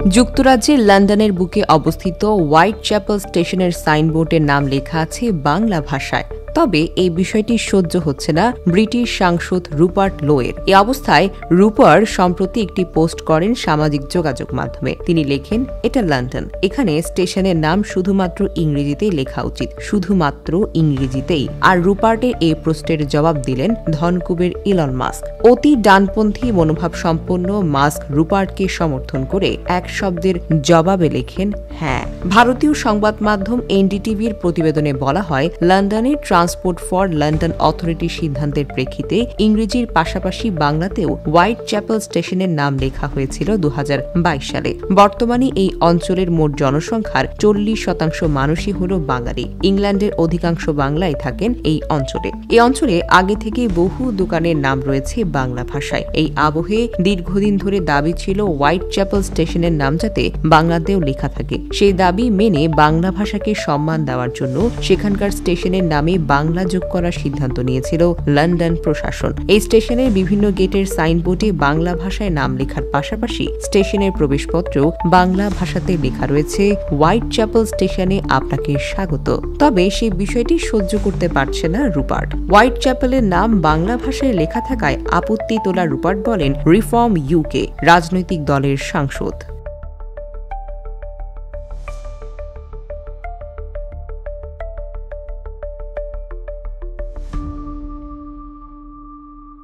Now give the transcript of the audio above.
যুক্তরাজ্যের লন্ডনের বুকে অবস্থিত হোয়াইট চ্যাপেল স্টেশনের সাইনবোর্ডের নাম লেখা আছে বাংলা ভাষায়। তবে এই বিষয়টি সহ্য হচ্ছে না ব্রিটিশ সাংসদ রুপার্ট লোয়ের। এই অবস্থায় রুপার্ট সম্প্রতি একটি পোস্ট করেন সামাজিক যোগাযোগ মাধ্যমে। তিনি লেখেন, এটা লন্ডন, এখানে স্টেশনের নাম শুধুমাত্র ইংরেজিতেই লেখা উচিত, শুধুমাত্র ইংরেজিতেই। আর রুপার্টের এই পোস্টের জবাব দিলেন ধনকুবের ইলন মাস্ক। অতি ডানপন্থী মনোভাব সম্পন্ন মাস্ক রুপার্টকে সমর্থন করে এক শব্দের জবাবে লেখেন হ্যাঁ। ভারতীয় সংবাদ মাধ্যম এনডিটিভির প্রতিবেদনে বলা হয়, লন্ডনের ট্রান্সপোর্ট ফর লন্ডন অথরিটির সিদ্ধান্তের প্রেক্ষিতে ইংরেজির পাশাপাশি বাংলাতেও হোয়াইট চ্যাপেল স্টেশনের নাম লেখা হয়েছিল 2022 সালে। বর্তমানে এই অঞ্চলের মোট জনসংখ্যার 40% মানুষই হল বাঙালি। ইংল্যান্ডের অধিকাংশ বাংলায় থাকেন এই অঞ্চলে। এই অঞ্চলে আগে থেকে বহু দোকানের নাম রয়েছে বাংলা ভাষায়। এই আবহে দীর্ঘদিন ধরে দাবি ছিল হোয়াইট চ্যাপেল স্টেশনের নাম যাতে বাংলাতেও লেখা থাকে। সেই দাবি মেনে বাংলা ভাষাকে সম্মান দেওয়ার জন্য সেখানকার স্টেশনের নামে বাংলা যোগ করার সিদ্ধান্ত নিয়েছিল লন্ডন প্রশাসন। এই স্টেশনের বিভিন্ন গেটের সাইনবোর্ডে বাংলা ভাষায় নাম লেখার পাশাপাশি স্টেশনের প্রবেশপত্রেও বাংলা ভাষাতে লেখা রয়েছে হোয়াইট চ্যাপেল স্টেশনে আপনাকে স্বাগত। তবে সেই বিষয়টি সহ্য করতে পারছে না রুপার্ট। হোয়াইট চ্যাপেলের নাম বাংলা ভাষায় লেখা থাকায় আপত্তি তোলা রুপার্ট বলেন, রিফর্ম ইউকে রাজনৈতিক দলের সাংসদ।